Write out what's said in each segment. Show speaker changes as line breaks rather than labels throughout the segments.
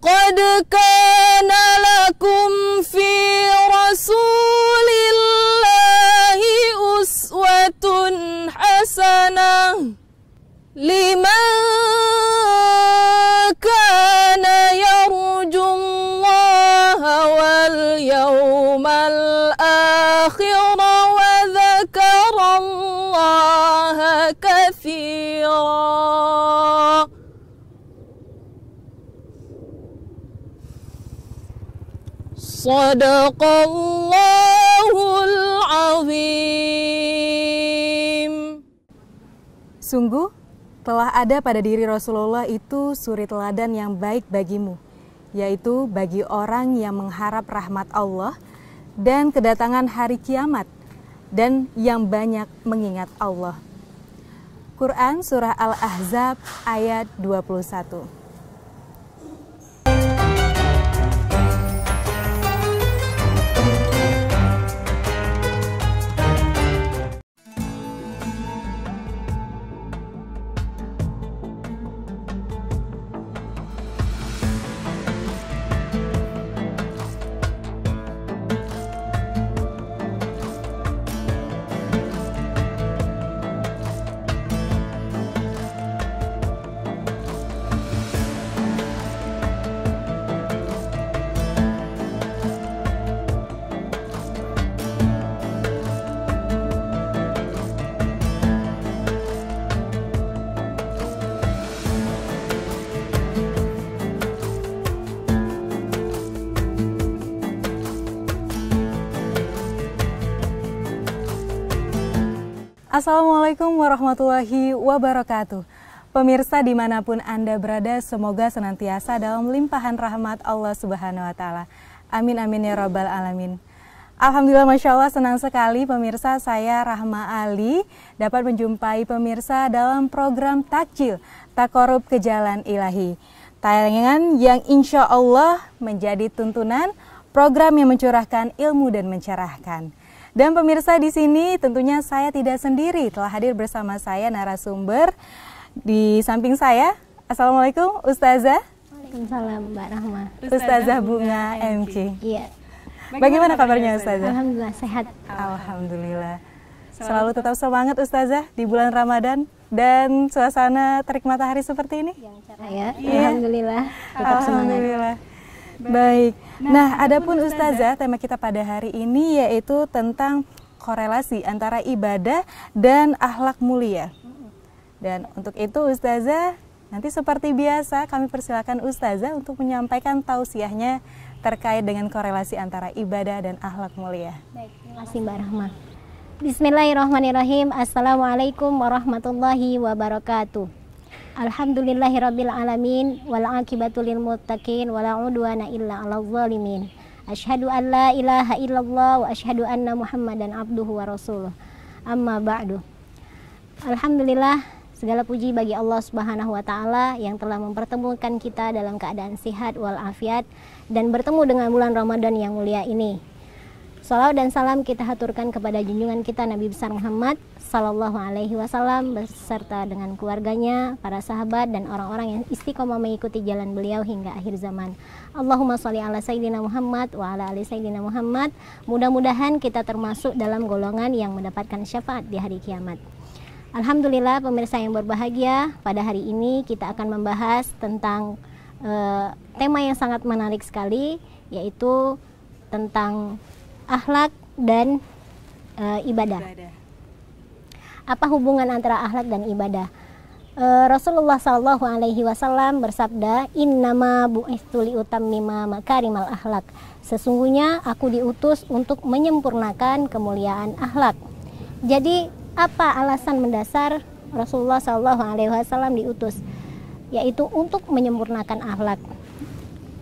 قد كان لكم في رسول الله أسوة حسنة لمن كان يرجو الله واليوم الآخر وذكر الله كثيرا. Sadaqallahul azim.
Sungguh telah ada pada diri Rasulullah itu suri teladan yang baik bagimu, yaitu bagi orang yang mengharap rahmat Allah dan kedatangan hari kiamat dan yang banyak mengingat Allah. Quran Surah Al-Ahzab ayat 21. Assalamualaikum warahmatullahi wabarakatuh. Pemirsa dimanapun Anda berada, semoga senantiasa dalam limpahan rahmat Allah Subhanahu wa Ta'ala. Amin amin ya rabbal alamin. Alhamdulillah, Masya Allah, senang sekali pemirsa, saya Rahma Ali dapat menjumpai pemirsa dalam program Takjil Taqarrub ke Jalan Ilahi. Tayangan yang insya Allah menjadi tuntunan, program yang mencurahkan ilmu dan mencerahkan. Dan pemirsa, di sini tentunya saya tidak sendiri, telah hadir bersama saya narasumber di samping saya. Assalamualaikum Ustazah.
Waalaikumsalam Mbak Rahma.
Ustazah Bunga MK.
Iya.
Bagaimana kabarnya Ustazah?
Alhamdulillah sehat.
Alhamdulillah. Selalu tetap semangat Ustazah di bulan Ramadan dan suasana terik matahari seperti ini.
Ya, alhamdulillah tetap semangat.
Alhamdulillah. Baik. Nah, adapun Ustazah, tema kita pada hari ini yaitu tentang korelasi antara ibadah dan akhlak mulia. Dan untuk itu Ustazah, nanti seperti biasa kami persilakan Ustazah untuk menyampaikan tausiahnya terkait dengan korelasi antara ibadah dan akhlak mulia.
Baik, terima kasih Mbak Rahma. Bismillahirrahmanirrahim. Assalamualaikum warahmatullahi wabarakatuh. Alhamdulillahirabbil alamin wal aqibatu lil muttaqin wala udwana illa 'alal zalimin. Asyhadu an la ilaha illallah wa asyhadu anna Muhammadan abduhu wa rasuluh. Amma ba'du. Alhamdulillah, segala puji bagi Allah Subhanahu wa taala yang telah mempertemukan kita dalam keadaan sehat wal afiat dan bertemu dengan bulan Ramadan yang mulia ini. Salawat dan salam kita haturkan kepada junjungan kita Nabi besar Muhammad Sallallahu Alaihi Wasallam beserta dengan keluarganya, para sahabat dan orang-orang yang istiqomah mengikuti jalan beliau hingga akhir zaman. Allahumma sholli ala Sayyidina Muhammad wa ala ali Sayyidina Muhammad. Mudah-mudahan kita termasuk dalam golongan yang mendapatkan syafaat di hari kiamat. Alhamdulillah, pemirsa yang berbahagia, pada hari ini kita akan membahas tentang tema yang sangat menarik sekali, yaitu tentang akhlak dan ibadah. Apa hubungan antara akhlak dan ibadah? Rasulullah Shallallahu Alaihi Wasallam bersabda, Innama bu'istu liutammima makarimal akhlak. Sesungguhnya aku diutus untuk menyempurnakan kemuliaan akhlak. Jadi apa alasan mendasar Rasulullah Shallallahu Alaihi Wasallam diutus? Yaitu untuk menyempurnakan akhlak.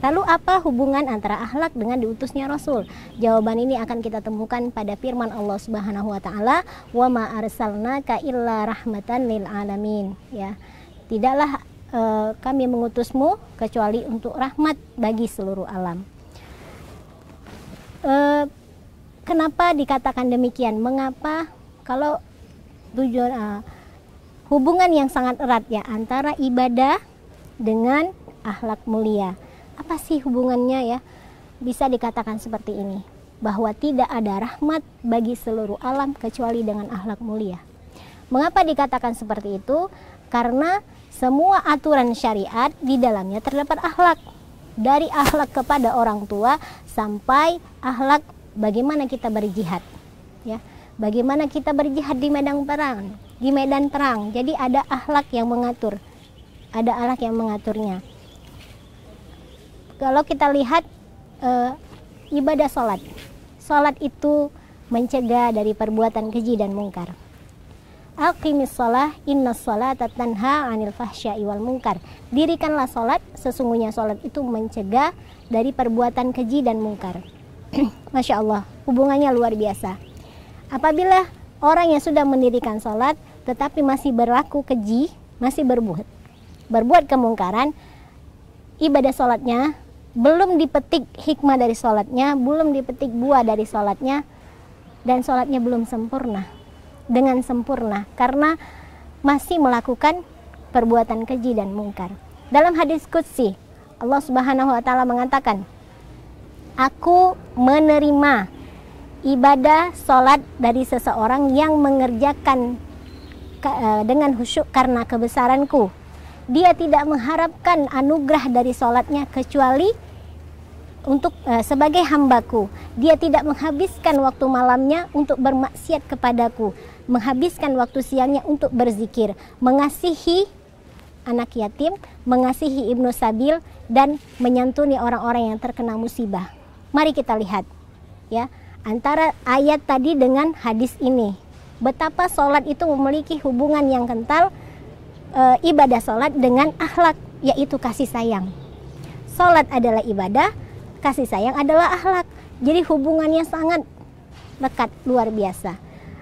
Lalu apa hubungan antara akhlak dengan diutusnya Rasul? Jawaban ini akan kita temukan pada firman Allah Subhanahu wa taala, "Wa ma arsalnaka illa rahmatan lil alamin." Ya. Tidaklah kami mengutusmu kecuali untuk rahmat bagi seluruh alam. Kenapa dikatakan demikian? Mengapa kalau tujuan hubungan yang sangat erat ya antara ibadah dengan akhlak mulia. Apa sih hubungannya ya? Bisa dikatakan seperti ini, bahwa tidak ada rahmat bagi seluruh alam kecuali dengan akhlak mulia. Mengapa dikatakan seperti itu? Karena semua aturan syariat di dalamnya terdapat akhlak. Dari akhlak kepada orang tua sampai akhlak bagaimana kita berjihad, ya. Bagaimana kita berjihad di medan perang, Jadi ada akhlak yang mengatur. Ada akhlak yang mengaturnya. Kalau kita lihat ibadah sholat itu mencegah dari perbuatan keji dan mungkar. Aqimis sholah, innas sholata tanha anil fahsya'i wal munkar. Dirikanlah sholat, sesungguhnya sholat itu mencegah dari perbuatan keji dan mungkar. Masya Allah, hubungannya luar biasa. Apabila orang yang sudah mendirikan sholat tetapi masih berlaku keji, masih berbuat kemungkaran, ibadah sholatnya belum dipetik hikmah dari sholatnya, belum dipetik buah dari sholatnya, dan sholatnya belum sempurna dengan sempurna karena masih melakukan perbuatan keji dan mungkar. Dalam hadis qudsi, Allah Subhanahu wa taala mengatakan, "Aku menerima ibadah sholat dari seseorang yang mengerjakan dengan khusyuk karena kebesaranku. Dia tidak mengharapkan anugerah dari sholatnya kecuali untuk sebagai hambaku. Dia tidak menghabiskan waktu malamnya untuk bermaksiat kepadaku, menghabiskan waktu siangnya untuk berzikir, mengasihi anak yatim, mengasihi ibnu sabil, dan menyantuni orang-orang yang terkena musibah." Mari kita lihat ya, antara ayat tadi dengan hadis ini, betapa sholat itu memiliki hubungan yang kental. Ibadah sholat dengan akhlak, yaitu kasih sayang. Sholat adalah ibadah, kasih sayang adalah akhlak. Jadi hubungannya sangat dekat, luar biasa.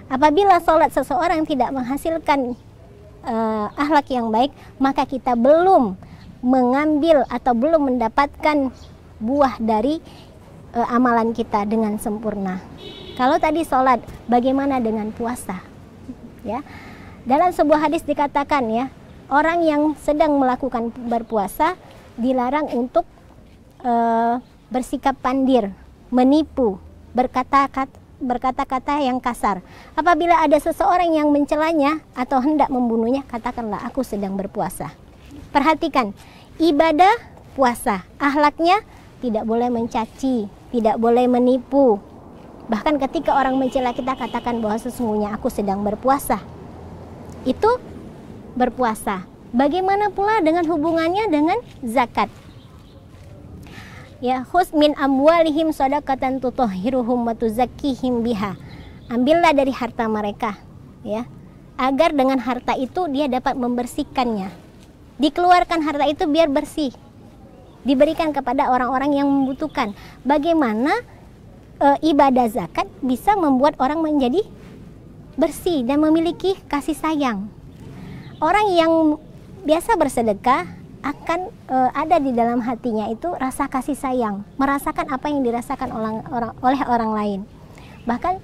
Apabila sholat seseorang tidak menghasilkan akhlak yang baik, maka kita belum mengambil atau belum mendapatkan buah dari amalan kita dengan sempurna. Kalau tadi sholat, bagaimana dengan puasa? Ya, dalam sebuah hadis dikatakan ya, orang yang sedang melakukan berpuasa dilarang untuk bersikap pandir, menipu, berkata-kata yang kasar. Apabila ada seseorang yang mencelanya atau hendak membunuhnya, katakanlah aku sedang berpuasa. Perhatikan, ibadah puasa, akhlaknya tidak boleh mencaci, tidak boleh menipu. Bahkan ketika orang mencela kita, katakan bahwa sesungguhnya aku sedang berpuasa. Itu berpuasa. Bagaimana pula dengan hubungannya dengan zakat? Ya, khuz min amwalihim shadaqatan tutahhiruhum wa tuzakkihim biha. Ambillah dari harta mereka, ya, agar dengan harta itu dia dapat membersihkannya. Dikeluarkan harta itu biar bersih, diberikan kepada orang-orang yang membutuhkan. Bagaimana ibadah zakat bisa membuat orang menjadi bersih dan memiliki kasih sayang? Orang yang biasa bersedekah akan ada di dalam hatinya itu rasa kasih sayang, merasakan apa yang dirasakan oleh orang lain. Bahkan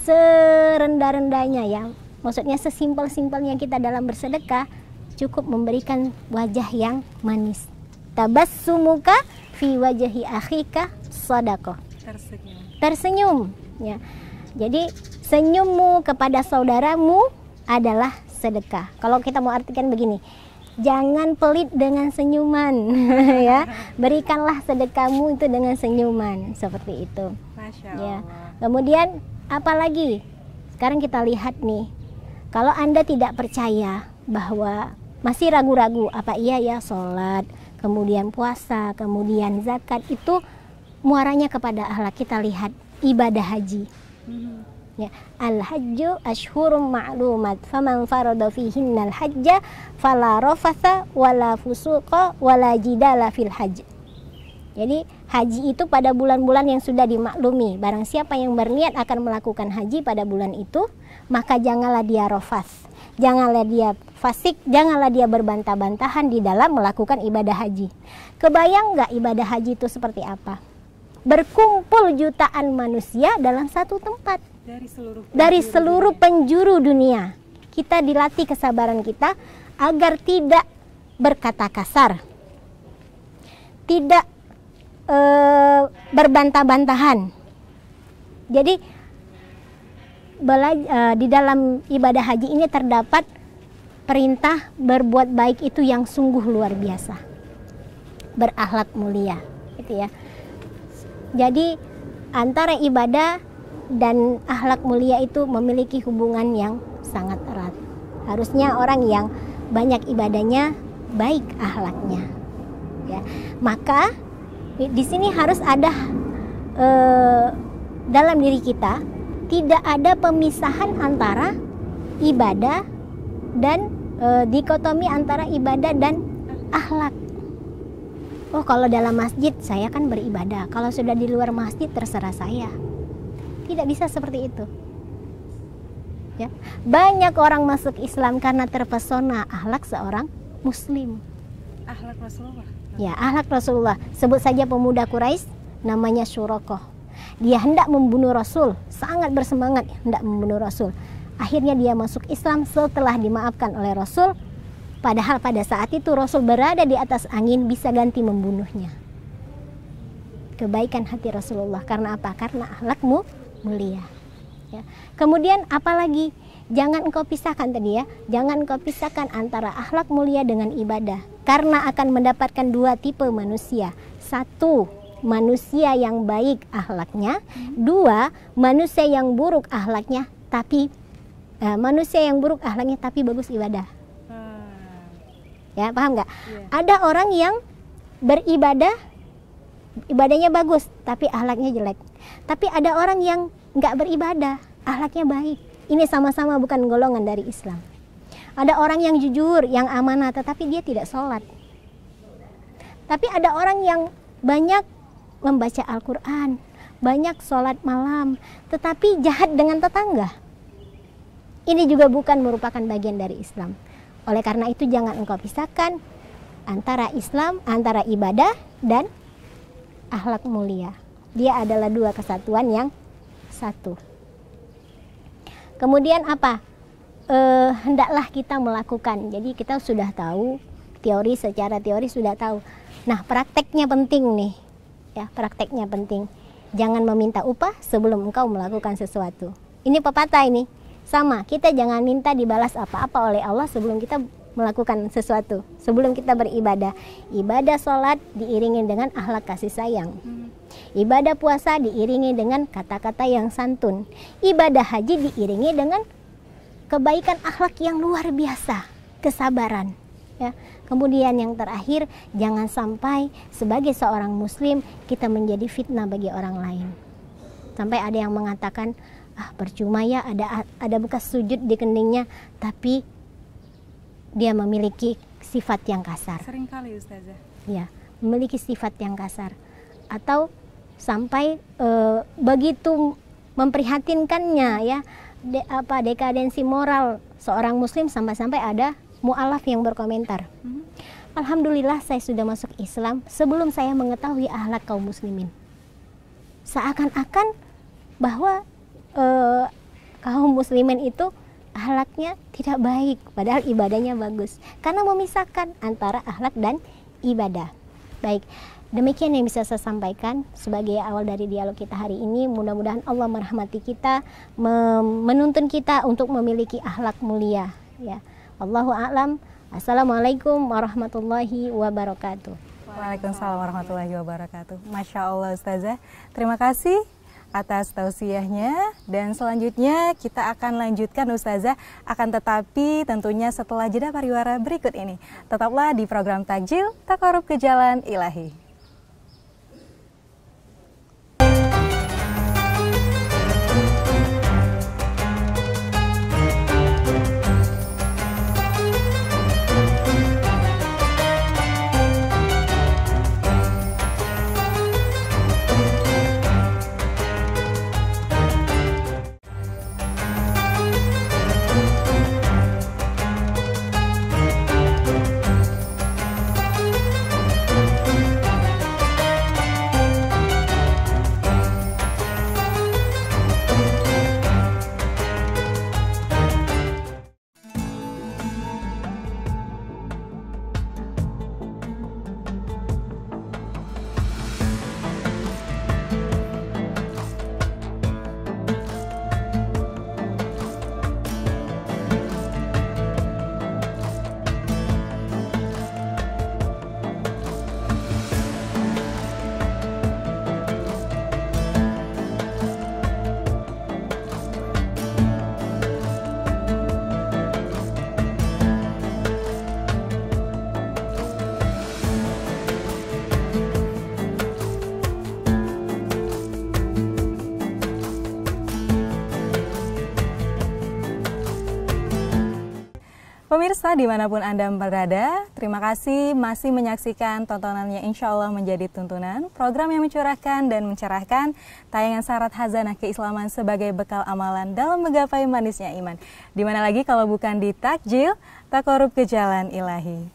serendah-rendahnya ya, maksudnya sesimpel-simpelnya kita dalam bersedekah, cukup memberikan wajah yang manis. Tabassumuka fi wajhi akhika shadaqah. Tersenyum ya. Jadi senyummu kepada saudaramu adalah sedekah. Kalau kita mau artikan begini, jangan pelit dengan senyuman ya. Berikanlah sedekahmu itu dengan senyuman, seperti itu.
Masya
Ya.
Allah.
Kemudian apalagi? Sekarang kita lihat nih. Kalau Anda tidak percaya bahwa masih ragu-ragu apa iya ya sholat, kemudian puasa, kemudian zakat, itu muaranya kepada akhlak. Kita lihat ibadah haji. Ya, al-hajju ashhurum ma'lumat faman farada fihinnal hajja fala rafatha wala fusuqa wala jidala fil hajj. Jadi haji itu pada bulan-bulan yang sudah dimaklumi. Barang siapa yang berniat akan melakukan haji pada bulan itu, maka janganlah dia rafas, janganlah dia fasik, janganlah dia berbantah-bantahan di dalam melakukan ibadah haji. Kebayang nggak ibadah haji itu seperti apa? Berkumpul jutaan manusia dalam satu tempat. Dari seluruh penjuru dunia. Kita dilatih kesabaran kita agar tidak berkata kasar, tidak berbantah-bantahan. Jadi di dalam ibadah haji ini terdapat perintah berbuat baik itu yang sungguh luar biasa, berakhlak mulia, gitu ya. Jadi antara ibadah dan akhlak mulia itu memiliki hubungan yang sangat erat. Harusnya orang yang banyak ibadahnya baik akhlaknya, ya. Maka di sini harus ada dalam diri kita tidak ada pemisahan antara ibadah dan dikotomi antara ibadah dan akhlak. Oh, kalau dalam masjid saya kan beribadah, kalau sudah di luar masjid terserah saya. Tidak bisa seperti itu. Ya. Banyak orang masuk Islam karena terpesona akhlak seorang muslim.
Akhlak Rasulullah.
Ya, akhlak Rasulullah. Sebut saja pemuda Quraisy namanya Syurokoh. Dia hendak membunuh Rasul, sangat bersemangat hendak membunuh Rasul. Akhirnya dia masuk Islam setelah dimaafkan oleh Rasul. Padahal pada saat itu Rasul berada di atas angin, bisa ganti membunuhnya. Kebaikan hati Rasulullah. Karena apa? Karena akhlakmu mulia. Ya. Kemudian apalagi? Jangan engkau pisahkan tadi ya. Jangan engkau pisahkan antara akhlak mulia dengan ibadah. Karena akan mendapatkan dua tipe manusia. Satu, manusia yang baik akhlaknya. Dua, manusia yang buruk akhlaknya tapi bagus ibadah. Ya, paham nggak? Yeah. Ada orang yang beribadah, ibadahnya bagus tapi akhlaknya jelek. Tapi ada orang yang nggak beribadah, akhlaknya baik. Ini sama-sama bukan golongan dari Islam. Ada orang yang jujur, yang amanah, tetapi dia tidak sholat. Tapi ada orang yang banyak membaca Al-Quran, banyak sholat malam, tetapi jahat dengan tetangga. Ini juga bukan merupakan bagian dari Islam. Oleh karena itu jangan engkau pisahkan antara Islam, antara ibadah dan akhlak mulia. Dia adalah dua kesatuan yang satu. Kemudian apa? Hendaklah kita melakukan. Jadi kita sudah tahu teori, secara teori sudah tahu. Nah, prakteknya penting nih. Ya, prakteknya penting. Jangan meminta upah sebelum engkau melakukan sesuatu. Ini pepatah ini. Sama, kita jangan minta dibalas apa-apa oleh Allah sebelum kita melakukan sesuatu, sebelum kita beribadah. Ibadah sholat diiringi dengan akhlak kasih sayang. Ibadah puasa diiringi dengan kata-kata yang santun. Ibadah haji diiringi dengan kebaikan akhlak yang luar biasa, kesabaran. Ya. Kemudian yang terakhir, jangan sampai sebagai seorang muslim kita menjadi fitnah bagi orang lain. Sampai ada yang mengatakan, percuma ya ada bekas sujud di keningnya, tapi dia memiliki sifat yang kasar.
Seringkali Ustazah. Ya,
memiliki sifat yang kasar. Atau sampai begitu memprihatinkannya ya, dekadensi moral seorang muslim, sampai-sampai ada mu'alaf yang berkomentar. Alhamdulillah saya sudah masuk Islam sebelum saya mengetahui akhlak kaum muslimin. Seakan-akan bahwa kaum muslimin itu akhlaknya tidak baik, padahal ibadahnya bagus. Karena memisahkan antara akhlak dan ibadah. Baik, demikian yang bisa saya sampaikan sebagai awal dari dialog kita hari ini. Mudah-mudahan Allah merahmati kita, menuntun kita untuk memiliki akhlak mulia. Ya, Allahu a'lam. Assalamualaikum warahmatullahi wabarakatuh.
Waalaikumsalam warahmatullahi wabarakatuh. Masya Allah Ustazah. Terima kasih atas tausiahnya, dan selanjutnya kita akan lanjutkan Ustazah, akan tetapi tentunya setelah jeda pariwara berikut ini. Tetaplah di program Takjil Taqarrub ke Jalan Ilahi. Pemirsa dimanapun Anda berada, terima kasih masih menyaksikan tontonannya Insya Allah Menjadi Tuntunan, program yang mencurahkan dan mencerahkan tayangan syarat hazanah keislaman sebagai bekal amalan dalam menggapai manisnya iman. Dimana lagi kalau bukan di takjil, taqarrub ke jalan ilahi.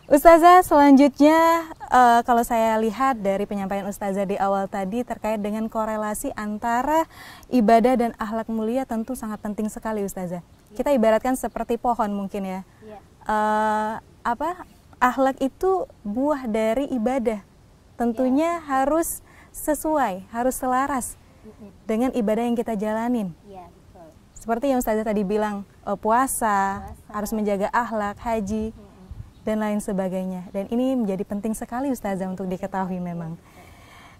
Ustazah, selanjutnya kalau saya lihat dari penyampaian Ustazah di awal tadi terkait dengan korelasi antara ibadah dan akhlak mulia tentu sangat penting sekali Ustazah. Kita ibaratkan seperti pohon mungkin ya. Akhlak itu buah dari ibadah. Tentunya harus sesuai, harus selaras dengan ibadah yang kita jalanin. Seperti yang Ustazah tadi bilang, puasa, harus menjaga akhlak, haji, dan lain sebagainya. Dan ini menjadi penting sekali Ustazah untuk diketahui memang.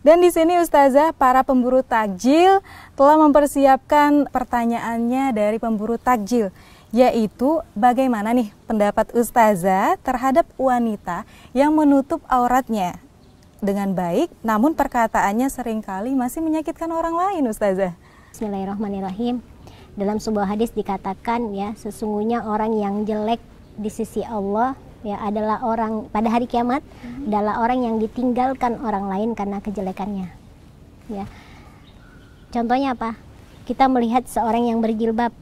Dan di sini Ustazah, para pemburu takjil telah mempersiapkan pertanyaannya dari pemburu takjil, yaitu bagaimana nih pendapat Ustazah terhadap wanita yang menutup auratnya dengan baik, namun perkataannya seringkali masih menyakitkan orang lain Ustazah.
Bismillahirrahmanirrahim. Dalam sebuah hadis dikatakan ya, sesungguhnya orang yang jelek di sisi Allah ya adalah orang pada hari kiamat adalah orang yang ditinggalkan orang lain karena kejelekannya. Ya. Contohnya apa? Kita melihat seorang yang berjilbab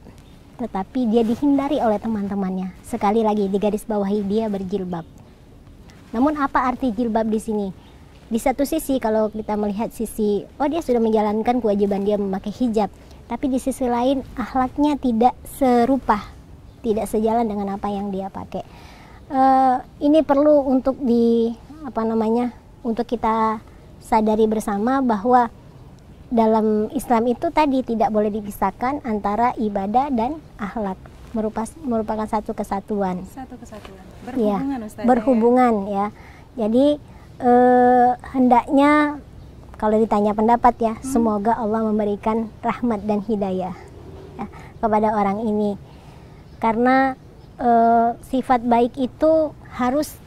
tetapi dia dihindari oleh teman-temannya. Sekali lagi digarisbawahi, dia berjilbab. Namun apa arti jilbab di sini? Di satu sisi kalau kita melihat sisi dia sudah menjalankan kewajiban dia memakai hijab, tapi di sisi lain akhlaknya tidak serupa, tidak sejalan dengan apa yang dia pakai. Ini perlu untuk untuk kita sadari bersama bahwa dalam Islam itu tadi tidak boleh dipisahkan antara ibadah dan akhlak, merupakan satu kesatuan. Berhubungan, ya, Ustazah, berhubungan ya. Jadi hendaknya kalau ditanya pendapat ya, semoga Allah memberikan rahmat dan hidayah ya, kepada orang ini, karena sifat baik itu harus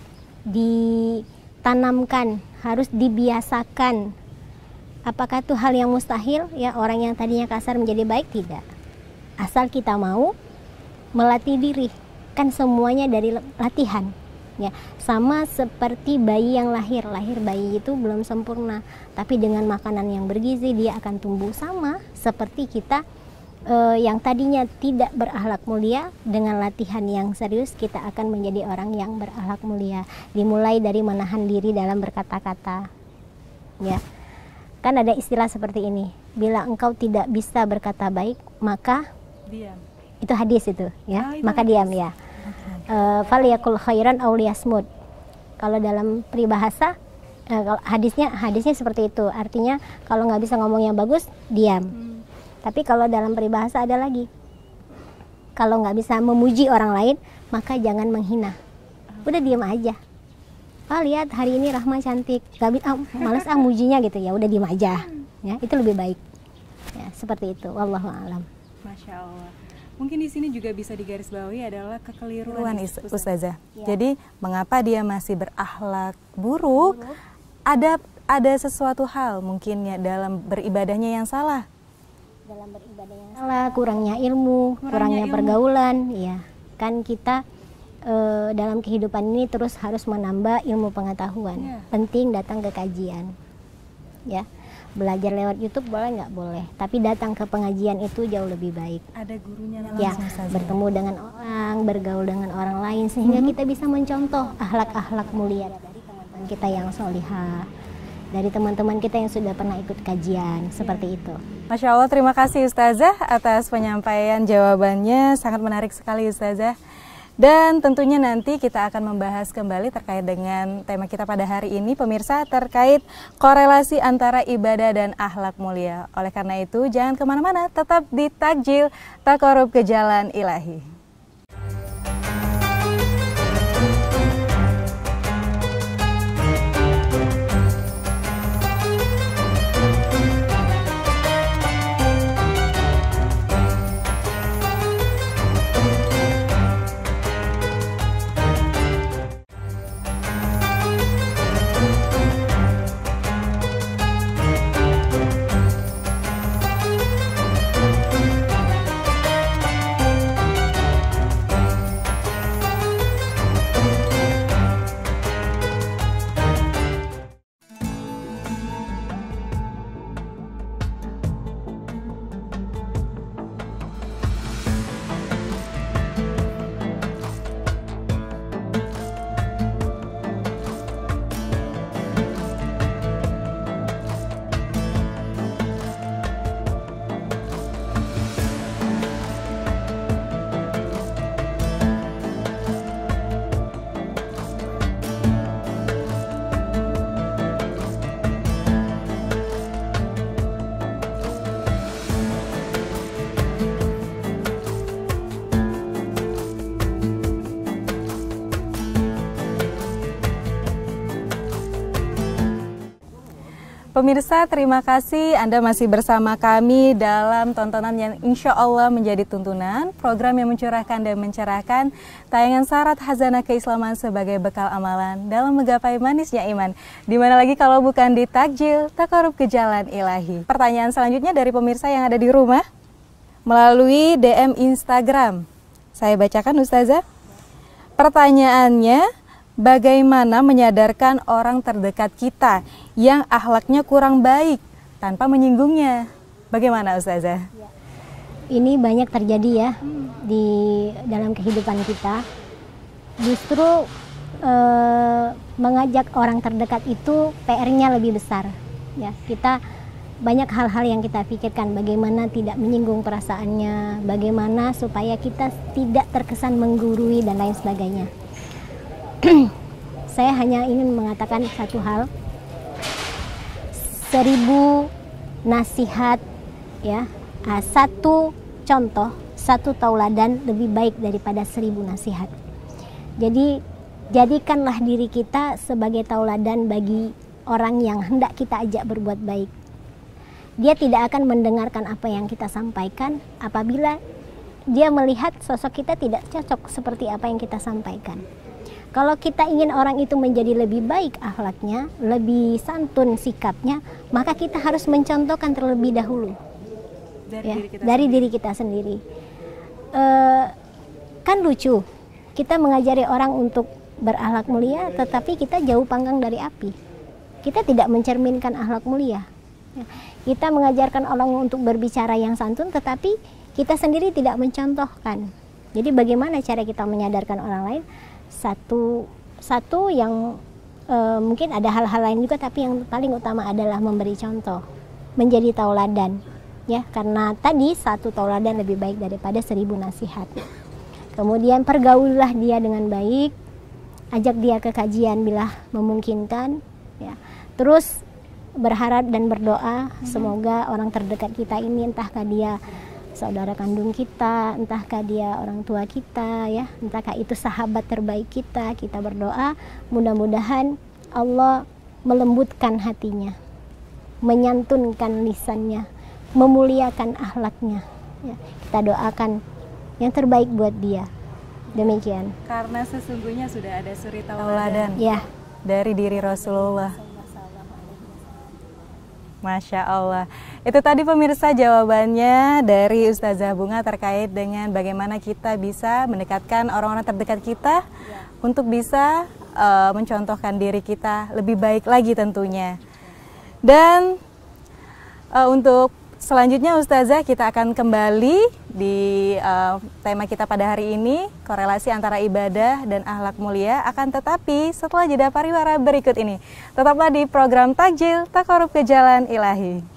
ditanamkan, harus dibiasakan. Apakah itu hal yang mustahil ya orang yang tadinya kasar menjadi baik? Tidak. Asal kita mau melatih diri, kan semuanya dari latihan. Ya, sama seperti bayi yang lahir bayi itu belum sempurna, tapi dengan makanan yang bergizi dia akan tumbuh. Sama seperti kita yang tadinya tidak berakhlak mulia, dengan latihan yang serius kita akan menjadi orang yang berakhlak mulia. Dimulai dari menahan diri dalam berkata-kata. Ya. Kan ada istilah seperti ini, bila engkau tidak bisa berkata baik, maka diam. Itu hadis itu, ya. Maka hadis. Diam ya. Faliyakul khairan aw liyasmut. Kalau dalam peribahasa hadisnya seperti itu. Artinya kalau nggak bisa ngomong yang bagus, diam. Tapi kalau dalam peribahasa ada lagi, kalau nggak bisa memuji orang lain, maka jangan menghina. Udah diam aja. Lihat hari ini Rahma cantik, males mujinya gitu ya, udah diam aja. Ya, itu lebih baik. Ya, seperti itu. Wallahu a'lam.
Masya Allah. Mungkin di sini juga bisa digarisbawahi adalah kekeliruan Ustazah. Ya. Jadi mengapa dia masih berakhlak buruk? Ada sesuatu hal mungkin ya dalam beribadahnya yang salah.
Dalam beribadahnya salah, kurangnya ilmu, kurangnya pergaulan, ya. Kan kita dalam kehidupan ini terus harus menambah ilmu pengetahuan. Yeah. Penting datang ke kajian. Ya. Belajar lewat YouTube boleh nggak? Boleh. Tapi datang ke pengajian itu jauh lebih baik. Ada gurunya langsung. Ya, bertemu dengan orang, bergaul dengan orang lain sehingga kita bisa mencontoh akhlak-akhlak mulia dari teman-teman kita yang solihah, dari teman-teman kita yang sudah pernah ikut kajian, seperti itu.
Masya Allah, terima kasih Ustazah atas penyampaian jawabannya, sangat menarik sekali Ustazah. Dan tentunya nanti kita akan membahas kembali terkait dengan tema kita pada hari ini, pemirsa, terkait korelasi antara ibadah dan akhlak mulia. Oleh karena itu, jangan kemana-mana, tetap di Takjil, Taqarrub ke Jalan Ilahi. Pemirsa, terima kasih Anda masih bersama kami dalam tontonan yang insya Allah menjadi tuntunan, program yang mencurahkan dan mencerahkan, tayangan syarat hazanah keislaman sebagai bekal amalan dalam menggapai manisnya iman. Dimana lagi kalau bukan di Takjil, Takarub ke Jalan Ilahi. Pertanyaan selanjutnya dari pemirsa yang ada di rumah, melalui DM Instagram. Saya bacakan Ustazah. Pertanyaannya, bagaimana menyadarkan orang terdekat kita yang akhlaknya kurang baik tanpa menyinggungnya? Bagaimana Ustazah?
Ini banyak terjadi ya di dalam kehidupan kita. Justru mengajak orang terdekat itu PR-nya lebih besar. Ya, kita banyak hal-hal yang kita pikirkan, bagaimana tidak menyinggung perasaannya, bagaimana supaya kita tidak terkesan menggurui dan lain sebagainya. Saya hanya ingin mengatakan satu hal, 1000 nasihat ya, satu contoh, satu tauladan lebih baik daripada 1000 nasihat. Jadi jadikanlah diri kita sebagai tauladan bagi orang yang hendak kita ajak berbuat baik. Dia tidak akan mendengarkan apa yang kita sampaikan apabila dia melihat sosok kita tidak cocok seperti apa yang kita sampaikan. Kalau kita ingin orang itu menjadi lebih baik akhlaknya, lebih santun sikapnya, maka kita harus mencontohkan terlebih dahulu dari diri kita sendiri. Kan lucu, kita mengajari orang untuk berakhlak mulia, tetapi kita jauh panggang dari api. Kita tidak mencerminkan akhlak mulia. Kita mengajarkan orang untuk berbicara yang santun, tetapi kita sendiri tidak mencontohkan. Jadi bagaimana cara kita menyadarkan orang lain? Satu yang mungkin ada hal-hal lain juga, tapi yang paling utama adalah memberi contoh, menjadi tauladan ya, karena tadi satu tauladan lebih baik daripada 1000 nasihat. Kemudian pergaulilah dia dengan baik, ajak dia ke kajian bila memungkinkan ya. Terus berharap dan berdoa semoga orang terdekat kita ini, entahkah dia saudara kandung kita, entahkah dia orang tua kita ya, entahkah itu sahabat terbaik kita, kita berdoa mudah-mudahan Allah melembutkan hatinya, menyantunkan lisannya, memuliakan akhlaknya ya. Kita doakan yang terbaik buat dia. Demikian.
Karena sesungguhnya sudah ada suri tauladan
ya
dari diri Rasulullah. Masya Allah. Itu tadi pemirsa jawabannya dari Ustazah Bunga terkait dengan bagaimana kita bisa mendekatkan orang-orang terdekat kita untuk bisa mencontohkan diri kita lebih baik lagi tentunya. Dan untuk selanjutnya Ustazah, kita akan kembali di tema kita pada hari ini, korelasi antara ibadah dan akhlak mulia. Akan tetapi setelah jeda pariwara berikut ini, tetaplah di program Takjil, Takarub ke Jalan Ilahi.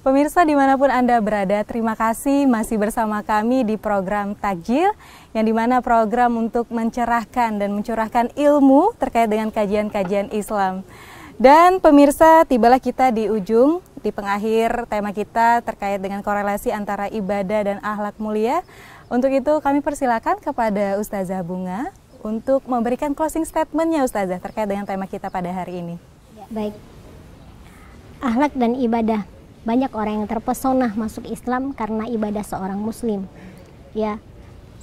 Pemirsa dimanapun Anda berada, terima kasih masih bersama kami di program Takjil, yang dimana program untuk mencerahkan dan mencurahkan ilmu terkait dengan kajian-kajian Islam. Dan pemirsa, tibalah kita di ujung, di pengakhir tema kita terkait dengan korelasi antara ibadah dan akhlak mulia. Untuk itu kami persilakan kepada Ustazah Bunga untuk memberikan closing statement-nya Ustazah terkait dengan tema kita pada hari ini.
Baik. Akhlak dan ibadah. Banyak orang yang terpesona masuk Islam karena ibadah seorang muslim. Ya.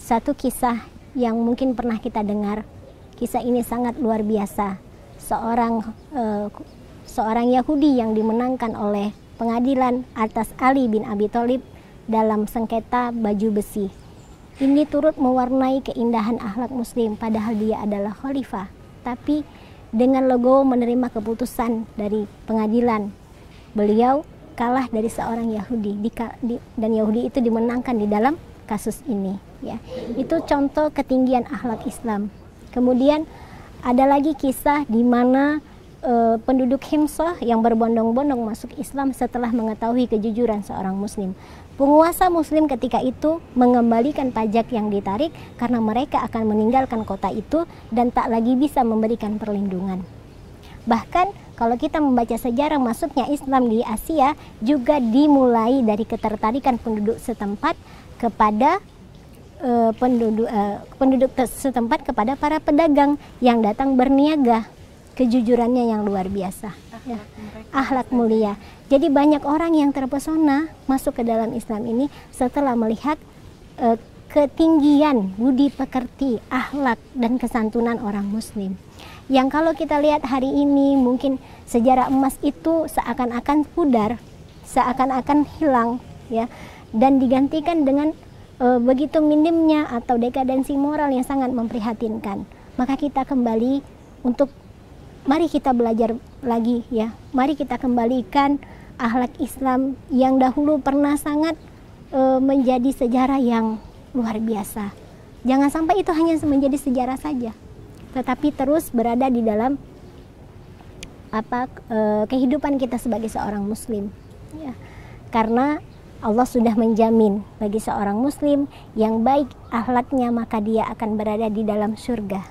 Satu kisah yang mungkin pernah kita dengar. Kisah ini sangat luar biasa. Seorang Yahudi yang dimenangkan oleh pengadilan atas Ali bin Abi Thalib dalam sengketa baju besi. Ini turut mewarnai keindahan akhlak muslim, padahal dia adalah khalifah. Tapi dengan legowo menerima keputusan dari pengadilan, beliau kalah dari seorang Yahudi dan Yahudi itu dimenangkan di dalam kasus ini. Ya, itu contoh ketinggian akhlak Islam. Kemudian ada lagi kisah di mana penduduk Himsah yang berbondong-bondong masuk Islam setelah mengetahui kejujuran seorang muslim. Penguasa muslim ketika itu mengembalikan pajak yang ditarik karena mereka akan meninggalkan kota itu dan tak lagi bisa memberikan perlindungan. Bahkan kalau kita membaca sejarah masuknya Islam di Asia juga dimulai dari ketertarikan penduduk setempat kepada penduduk setempat kepada para pedagang yang datang berniaga. Kejujurannya yang luar biasa, ya. Akhlak mulia. Jadi banyak orang yang terpesona masuk ke dalam Islam ini setelah melihat ketinggian budi pekerti, akhlak dan kesantunan orang muslim. Yang kalau kita lihat hari ini mungkin sejarah emas itu seakan-akan pudar, seakan-akan hilang, ya, dan digantikan dengan begitu minimnya atau dekadensi moral yang sangat memprihatinkan. Maka kita kembali untuk mari kita belajar lagi, ya. Mari kita kembalikan akhlak Islam yang dahulu pernah sangat menjadi sejarah yang luar biasa. Jangan sampai itu hanya menjadi sejarah saja, tetapi terus berada di dalam kehidupan kita sebagai seorang muslim, ya. Karena Allah sudah menjamin bagi seorang muslim yang baik akhlaknya maka dia akan berada di dalam surga,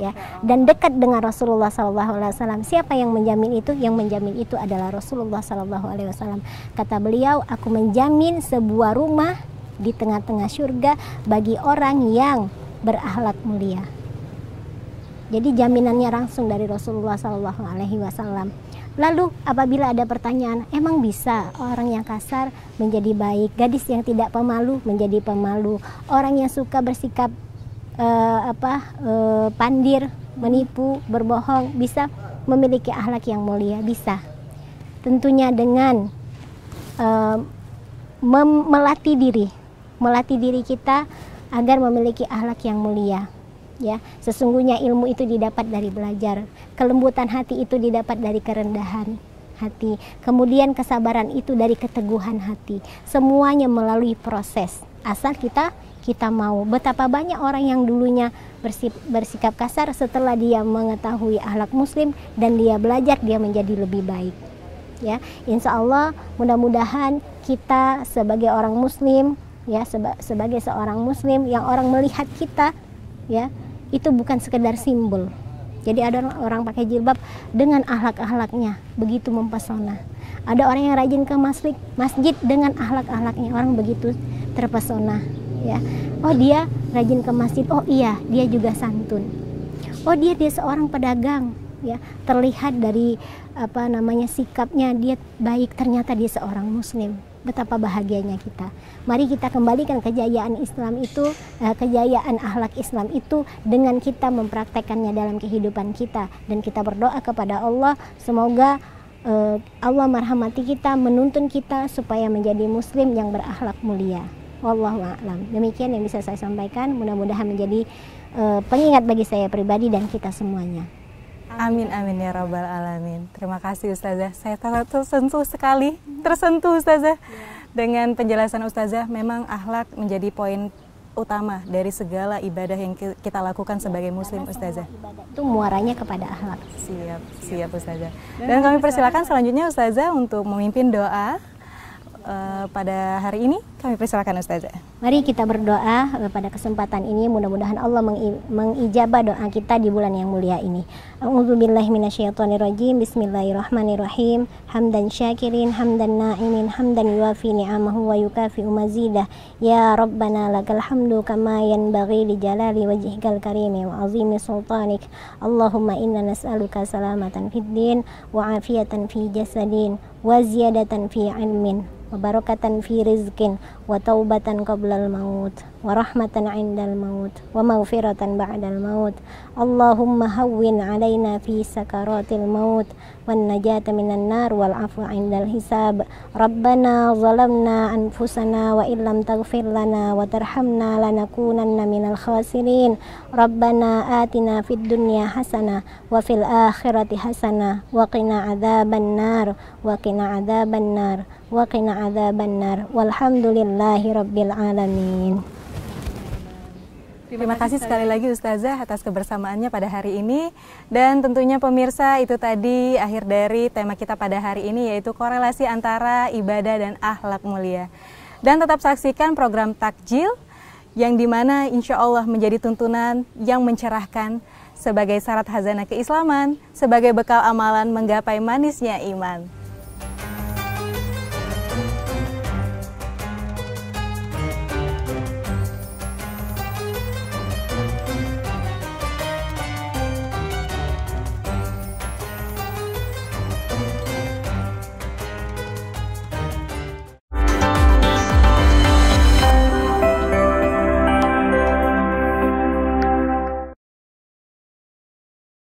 ya, dan dekat dengan Rasulullah SAW. Siapa yang menjamin itu? Yang menjamin itu adalah Rasulullah SAW. Kata beliau, aku menjamin sebuah rumah di tengah-tengah surga bagi orang yang berakhlak mulia. Jadi jaminannya langsung dari Rasulullah SAW. Lalu apabila ada pertanyaan, emang bisa orang yang kasar menjadi baik, gadis yang tidak pemalu menjadi pemalu, orang yang suka bersikap pandir, menipu, berbohong bisa memiliki akhlak yang mulia? Bisa. Tentunya dengan melatih diri kita agar memiliki akhlak yang mulia, ya. Sesungguhnya ilmu itu didapat dari belajar, kelembutan hati itu didapat dari kerendahan hati, kemudian kesabaran itu dari keteguhan hati. Semuanya melalui proses, asal kita mau. Betapa banyak orang yang dulunya bersikap kasar, setelah dia mengetahui akhlak muslim dan dia belajar, dia menjadi lebih baik, ya. Insya Allah mudah-mudahan kita sebagai orang muslim, ya, sebagai seorang muslim yang orang melihat kita, ya, itu bukan sekedar simbol. Jadi ada orang pakai jilbab dengan akhlak-akhlaknya begitu mempesona. Ada orang yang rajin ke masjid dengan akhlak-akhlaknya, orang begitu terpesona, ya. Oh, dia rajin ke masjid, oh iya dia juga santun. Oh, dia seorang pedagang, ya. Terlihat dari sikapnya dia baik, ternyata dia seorang muslim. Betapa bahagianya kita. Mari kita kembalikan kejayaan Islam itu, kejayaan akhlak Islam itu dengan kita mempraktekkannya dalam kehidupan kita, dan kita berdoa kepada Allah semoga Allah merahmati kita, menuntun kita supaya menjadi muslim yang berakhlak mulia. Wallahu a'lam. Demikian yang bisa saya sampaikan, mudah-mudahan menjadi pengingat bagi saya pribadi dan kita semuanya.
Amin amin ya rabbal alamin. Terima kasih Ustazah. Saya tersentuh Ustazah, dengan penjelasan Ustazah. Memang akhlak menjadi poin utama dari segala ibadah yang kita lakukan sebagai muslim, Ustazah.
Itu muaranya kepada akhlak.
Siap Ustazah. Dan kami persilakan selanjutnya Ustazah untuk memimpin doa pada hari ini? Kami persilakan Ustazah.
Mari kita berdoa pada kesempatan ini, mudah-mudahan Allah mengijabah doa kita di bulan yang mulia ini. A'udzubillahi minasyaitonirrajim. Bismillahirrahmanirrahim. Hamdan syakirin, hamdan na'imin, hamdan yuwafi ni'amahu wa yukafi'u mazidah. Ya Rabbana lakal hamdu kama yanbaghi li jalali wajhikal karimi wa azimi sultanik. Allahumma inna nas'aluka salamatan fid din wa afiyatan fi jasadin wa ziyadatan fi ilmin wa barakatan fi rizqin wa taubatan qablal maut wa rahmatan 'indal maut wa maghfiratan ba'dal maut. Allahumma hawwin 'alaina fi sakaratil maut wan najata minan nar wal 'afwa 'indal hisab. Rabbana zalamna anfusana wa illam taghfir lana wa tarhamna lanakunanna minal khasirin. Rabbana atina fid dunya hasanah wa fil akhirati hasanah wa qina adzaban nar wa qina adzaban nar wa qina adzaban nar. Walhamdulillahi rabbil alamin.
Terima kasih sekali lagi Ustazah atas kebersamaannya pada hari ini. Dan tentunya pemirsa, itu tadi akhir dari tema kita pada hari ini, yaitu korelasi antara ibadah dan akhlak mulia. Dan tetap saksikan program Takjil, yang dimana insya Allah menjadi tuntunan yang mencerahkan sebagai syarat hazanah keislaman, sebagai bekal amalan menggapai manisnya iman.